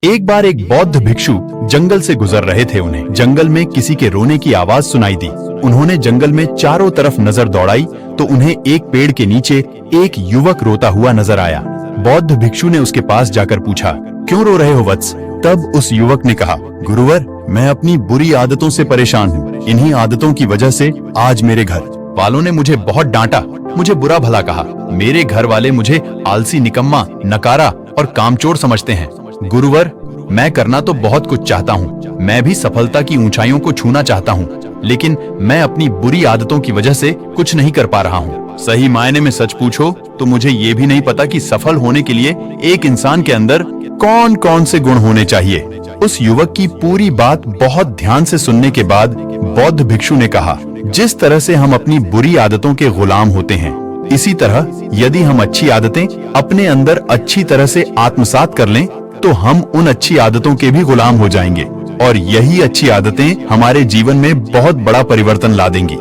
एक बार एक बौद्ध भिक्षु जंगल से गुजर रहे थे। उन्हें जंगल में किसी के रोने की आवाज सुनाई दी। उन्होंने जंगल में चारों तरफ नजर दौड़ाई तो उन्हें एक पेड़ के नीचे एक युवक रोता हुआ नजर आया। बौद्ध भिक्षु ने उसके पास जाकर पूछा, क्यों रो रहे हो वत्स? तब उस युवक ने कहा, गुरुवर, मैं अपनी बुरी आदतों से परेशान हूँ। इन्हीं आदतों की वजह से आज मेरे घर वालों ने मुझे बहुत डांटा, मुझे बुरा भला कहा। मेरे घर वाले मुझे आलसी, निकम्मा, नकारा और कामचोर समझते हैं। गुरुवर, मैं करना तो बहुत कुछ चाहता हूँ, मैं भी सफलता की ऊंचाइयों को छूना चाहता हूँ, लेकिन मैं अपनी बुरी आदतों की वजह से कुछ नहीं कर पा रहा हूँ। सही मायने में सच पूछो तो मुझे ये भी नहीं पता कि सफल होने के लिए एक इंसान के अंदर कौन कौन से गुण होने चाहिए। उस युवक की पूरी बात बहुत ध्यान से सुनने के बाद बौद्ध भिक्षु ने कहा, जिस तरह से हम अपनी बुरी आदतों के गुलाम होते हैं, इसी तरह यदि हम अच्छी आदतें अपने अंदर अच्छी तरह से आत्मसात कर लें तो हम उन अच्छी आदतों के भी गुलाम हो जाएंगे और यही अच्छी आदतें हमारे जीवन में बहुत बड़ा परिवर्तन ला देंगी।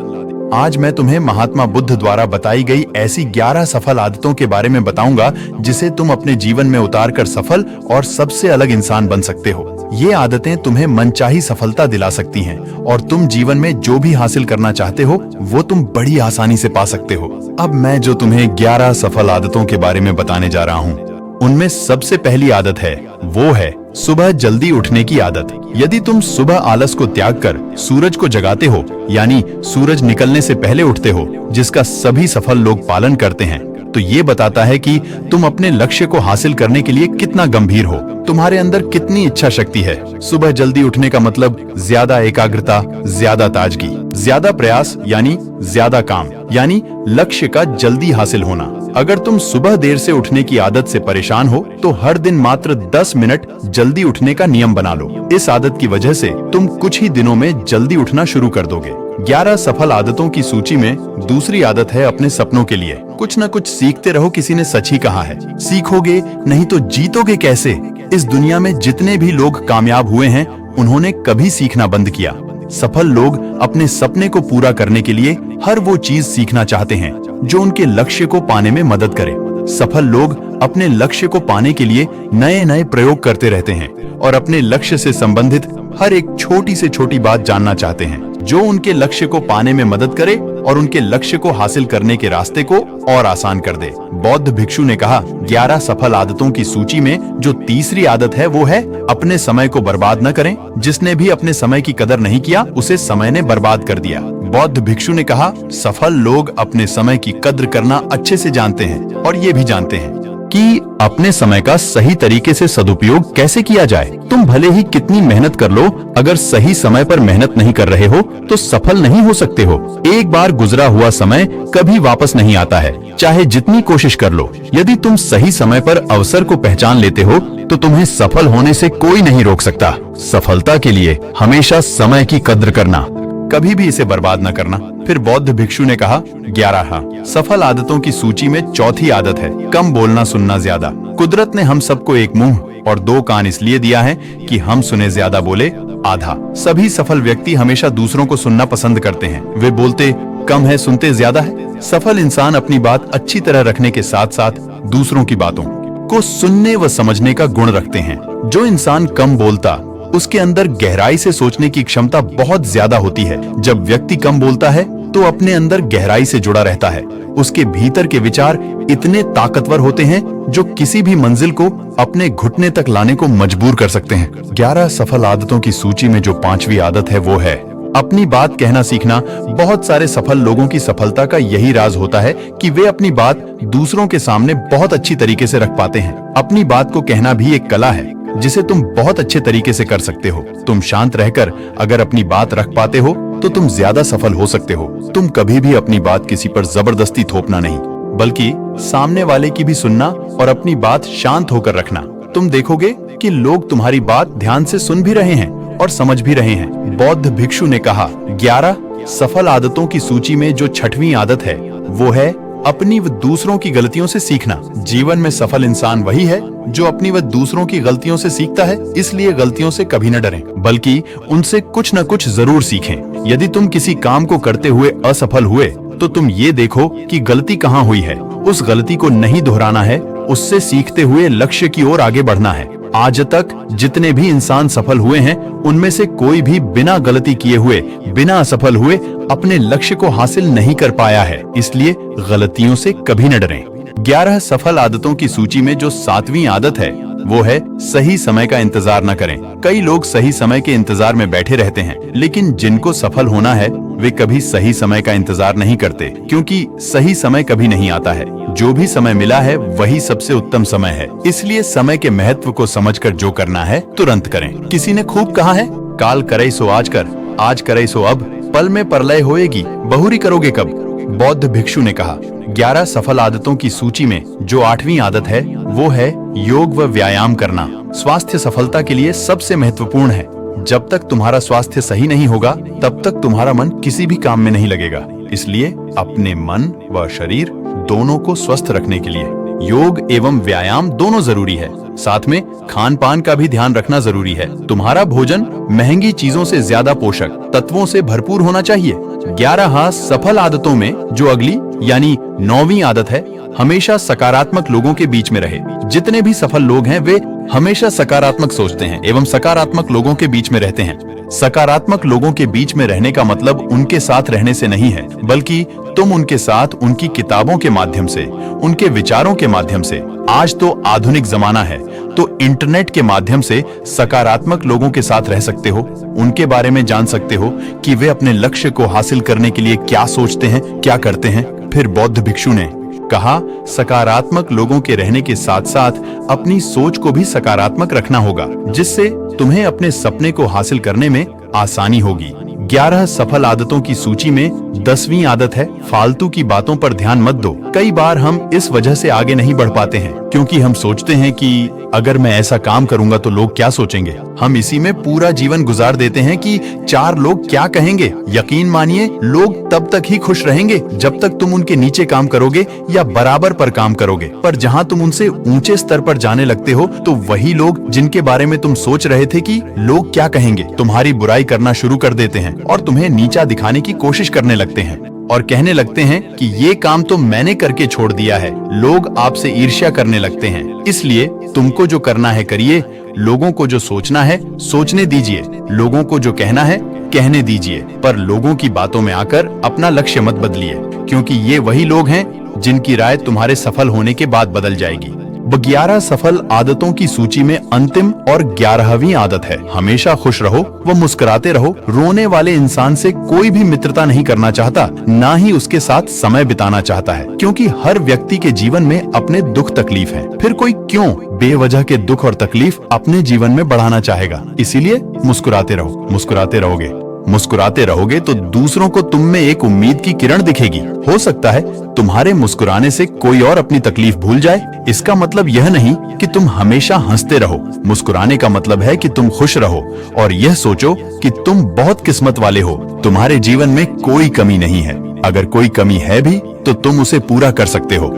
आज मैं तुम्हें महात्मा बुद्ध द्वारा बताई गई ऐसी 11 सफल आदतों के बारे में बताऊंगा जिसे तुम अपने जीवन में उतार कर सफल और सबसे अलग इंसान बन सकते हो। ये आदतें तुम्हें मनचाही सफलता दिला सकती हैं और तुम जीवन में जो भी हासिल करना चाहते हो वो तुम बड़ी आसानी से पा सकते हो। अब मैं जो तुम्हें 11 सफल आदतों के बारे में बताने जा रहा हूँ, उनमें सबसे पहली आदत है, वो है सुबह जल्दी उठने की आदत। यदि तुम सुबह आलस को त्याग कर सूरज को जगाते हो, यानी सूरज निकलने से पहले उठते हो, जिसका सभी सफल लोग पालन करते हैं, तो ये बताता है कि तुम अपने लक्ष्य को हासिल करने के लिए कितना गंभीर हो, तुम्हारे अंदर कितनी इच्छा शक्ति है। सुबह जल्दी उठने का मतलब ज्यादा एकाग्रता, ज्यादा ताजगी, ज्यादा प्रयास यानी ज्यादा काम, यानी लक्ष्य का जल्दी हासिल होना। अगर तुम सुबह देर से उठने की आदत से परेशान हो तो हर दिन मात्र 10 मिनट जल्दी उठने का नियम बना लो। इस आदत की वजह से तुम कुछ ही दिनों में जल्दी उठना शुरू कर दोगे। 11 सफल आदतों की सूची में दूसरी आदत है अपने सपनों के लिए कुछ न कुछ सीखते रहो। किसी ने सच ही कहा है, सीखोगे नहीं तो जीतोगे कैसे। इस दुनिया में जितने भी लोग कामयाब हुए हैं, उन्होंने कभी सीखना बंद किया। सफल लोग अपने सपने को पूरा करने के लिए हर वो चीज सीखना चाहते हैं जो उनके लक्ष्य को पाने में मदद करे। सफल लोग अपने लक्ष्य को पाने के लिए नए नए प्रयोग करते रहते हैं और अपने लक्ष्य से संबंधित हर एक छोटी से छोटी बात जानना चाहते हैं जो उनके लक्ष्य को पाने में मदद करे और उनके लक्ष्य को हासिल करने के रास्ते को और आसान कर दे। बौद्ध भिक्षु ने कहा, 11 सफल आदतों की सूची में जो तीसरी आदत है वो है अपने समय को बर्बाद न करें। जिसने भी अपने समय की कदर नहीं किया, उसे समय ने बर्बाद कर दिया। बौद्ध भिक्षु ने कहा, सफल लोग अपने समय की कद्र करना अच्छे से जानते हैं और ये भी जानते हैं कि अपने समय का सही तरीके से सदुपयोग कैसे किया जाए। तुम भले ही कितनी मेहनत कर लो, अगर सही समय पर मेहनत नहीं कर रहे हो तो सफल नहीं हो सकते हो। एक बार गुजरा हुआ समय कभी वापस नहीं आता है, चाहे जितनी कोशिश कर लो। यदि तुम सही समय पर अवसर को पहचान लेते हो तो तुम्हें सफल होने से कोई नहीं रोक सकता। सफलता के लिए हमेशा समय की कद्र करना, कभी भी इसे बर्बाद न करना। फिर बौद्ध भिक्षु ने कहा, 11 सफल आदतों की सूची में चौथी आदत है कम बोलना, सुनना ज्यादा। कुदरत ने हम सबको एक मुंह और 2 कान इसलिए दिया है कि हम सुने ज्यादा, बोले आधा। सभी सफल व्यक्ति हमेशा दूसरों को सुनना पसंद करते हैं। वे बोलते कम है, सुनते ज्यादा है। सफल इंसान अपनी बात अच्छी तरह रखने के साथ साथ दूसरों की बातों को सुनने व समझने का गुण रखते हैं। जो इंसान कम बोलता, उसके अंदर गहराई से सोचने की क्षमता बहुत ज्यादा होती है। जब व्यक्ति कम बोलता है तो अपने अंदर गहराई से जुड़ा रहता है। उसके भीतर के विचार इतने ताकतवर होते हैं जो किसी भी मंजिल को अपने घुटने तक लाने को मजबूर कर सकते हैं। 11 सफल आदतों की सूची में जो 5वीं आदत है वो है अपनी बात कहना सीखना। बहुत सारे सफल लोगों की सफलता का यही राज होता है कि वे अपनी बात दूसरों के सामने बहुत अच्छी तरीके से रख पाते हैं। अपनी बात को कहना भी एक कला है जिसे तुम बहुत अच्छे तरीके से कर सकते हो। तुम शांत रहकर अगर अपनी बात रख पाते हो तो तुम ज्यादा सफल हो सकते हो। तुम कभी भी अपनी बात किसी पर जबरदस्ती थोपना नहीं, बल्कि सामने वाले की भी सुनना और अपनी बात शांत होकर रखना। तुम देखोगे कि लोग तुम्हारी बात ध्यान से सुन भी रहे हैं और समझ भी रहे हैं। बौद्ध भिक्षु ने कहा, 11 सफल आदतों की सूची में जो 6वीं आदत है वो है अपनी व दूसरों की गलतियों से सीखना। जीवन में सफल इंसान वही है जो अपनी व दूसरों की गलतियों से सीखता है। इसलिए गलतियों से कभी न डरें, बल्कि उनसे कुछ न कुछ जरूर सीखें। यदि तुम किसी काम को करते हुए असफल हुए तो तुम ये देखो कि गलती कहाँ हुई है। उस गलती को नहीं दोहराना है, उससे सीखते हुए लक्ष्य की ओर आगे बढ़ना है। आज तक जितने भी इंसान सफल हुए हैं उनमें से कोई भी बिना गलती किए हुए, बिना असफल हुए अपने लक्ष्य को हासिल नहीं कर पाया है। इसलिए गलतियों से कभी न डरें। 11 सफल आदतों की सूची में जो 7वीं आदत है वो है सही समय का इंतजार न करें। कई लोग सही समय के इंतजार में बैठे रहते हैं, लेकिन जिनको सफल होना है वे कभी सही समय का इंतजार नहीं करते, क्योंकि सही समय कभी नहीं आता है। जो भी समय मिला है वही सबसे उत्तम समय है। इसलिए समय के महत्व को समझकर जो करना है तुरंत करें। किसी ने खूब कहा है, काल करे सो आज कर, आज करे सो अब, पल में प्रलय होएगी, बहुरी करोगे कब। बौद्ध भिक्षु ने कहा। 11 सफल आदतों की सूची में जो 8वीं आदत है वो है योग व व्यायाम करना। स्वास्थ्य सफलता के लिए सबसे महत्वपूर्ण है। जब तक तुम्हारा स्वास्थ्य सही नहीं होगा तब तक तुम्हारा मन किसी भी काम में नहीं लगेगा। इसलिए अपने मन व शरीर दोनों को स्वस्थ रखने के लिए योग एवं व्यायाम दोनों जरूरी है। साथ में खान पान का भी ध्यान रखना जरूरी है। तुम्हारा भोजन महंगी चीजों से ज्यादा पोषक तत्वों से भरपूर होना चाहिए। 11 सफल आदतों में जो अगली यानी 9वीं आदत है, हमेशा सकारात्मक लोगों के बीच में रहे। जितने भी सफल लोग हैं वे हमेशा सकारात्मक सोचते हैं एवं सकारात्मक लोगों के बीच में रहते हैं। सकारात्मक लोगों के बीच में रहने का मतलब उनके साथ रहने से नहीं है, बल्कि तुम उनके साथ उनकी किताबों के माध्यम से, उनके विचारों के माध्यम से, आज तो आधुनिक जमाना है तो इंटरनेट के माध्यम से सकारात्मक लोगों के साथ रह सकते हो। उनके बारे में जान सकते हो कि वे अपने लक्ष्य को हासिल करने के लिए क्या सोचते हैं, क्या करते हैं। फिर बौद्ध भिक्षु ने कहा, सकारात्मक लोगों के रहने के साथ साथ अपनी सोच को भी सकारात्मक रखना होगा, जिससे तुम्हें अपने सपने को हासिल करने में आसानी होगी। 11 सफल आदतों की सूची में 10वीं आदत है फालतू की बातों पर ध्यान मत दो। कई बार हम इस वजह से आगे नहीं बढ़ पाते हैं क्योंकि हम सोचते हैं कि अगर मैं ऐसा काम करूंगा तो लोग क्या सोचेंगे। हम इसी में पूरा जीवन गुजार देते हैं कि 4 लोग क्या कहेंगे। यकीन मानिए, लोग तब तक ही खुश रहेंगे जब तक तुम उनके नीचे काम करोगे या बराबर पर काम करोगे। पर जहां तुम उनसे ऊंचे स्तर पर जाने लगते हो तो वही लोग जिनके बारे में तुम सोच रहे थे कि लोग क्या कहेंगे, तुम्हारी बुराई करना शुरू कर देते हैं और तुम्हें नीचा दिखाने की कोशिश करने लगते हैं और कहने लगते हैं कि ये काम तो मैंने करके छोड़ दिया है। लोग आपसे ईर्ष्या करने लगते हैं। इसलिए तुमको जो करना है करिए, लोगों को जो सोचना है सोचने दीजिए, लोगों को जो कहना है कहने दीजिए, पर लोगों की बातों में आकर अपना लक्ष्य मत बदलिए, क्योंकि ये वही लोग हैं जिनकी राय तुम्हारे सफल होने के बाद बदल जाएगी। 11 सफल आदतों की सूची में अंतिम और 11वीं आदत है, हमेशा खुश रहो व मुस्कुराते रहो। रोने वाले इंसान से कोई भी मित्रता नहीं करना चाहता, ना ही उसके साथ समय बिताना चाहता है, क्योंकि हर व्यक्ति के जीवन में अपने दुख तकलीफ है। फिर कोई क्यों बेवजह के दुख और तकलीफ अपने जीवन में बढ़ाना चाहेगा। इसीलिए मुस्कुराते रहो। मुस्कुराते रहोगे, मुस्कुराते रहोगे तो दूसरों को तुम में एक उम्मीद की किरण दिखेगी। हो सकता है तुम्हारे मुस्कुराने से कोई और अपनी तकलीफ भूल जाए। इसका मतलब यह नहीं कि तुम हमेशा हंसते रहो। मुस्कुराने का मतलब है कि तुम खुश रहो और यह सोचो कि तुम बहुत किस्मत वाले हो। तुम्हारे जीवन में कोई कमी नहीं है। अगर कोई कमी है भी तो तुम उसे पूरा कर सकते हो।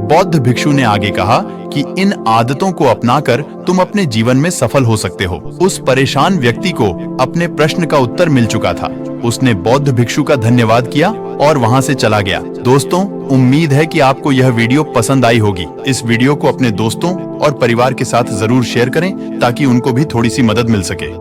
बौद्ध भिक्षु ने आगे कहा कि इन आदतों को अपनाकर तुम अपने जीवन में सफल हो सकते हो। उस परेशान व्यक्ति को अपने प्रश्न का उत्तर मिल चुका था। उसने बौद्ध भिक्षु का धन्यवाद किया और वहां से चला गया। दोस्तों, उम्मीद है कि आपको यह वीडियो पसंद आई होगी। इस वीडियो को अपने दोस्तों और परिवार के साथ जरूर शेयर करें ताकि उनको भी थोड़ी सी मदद मिल सके।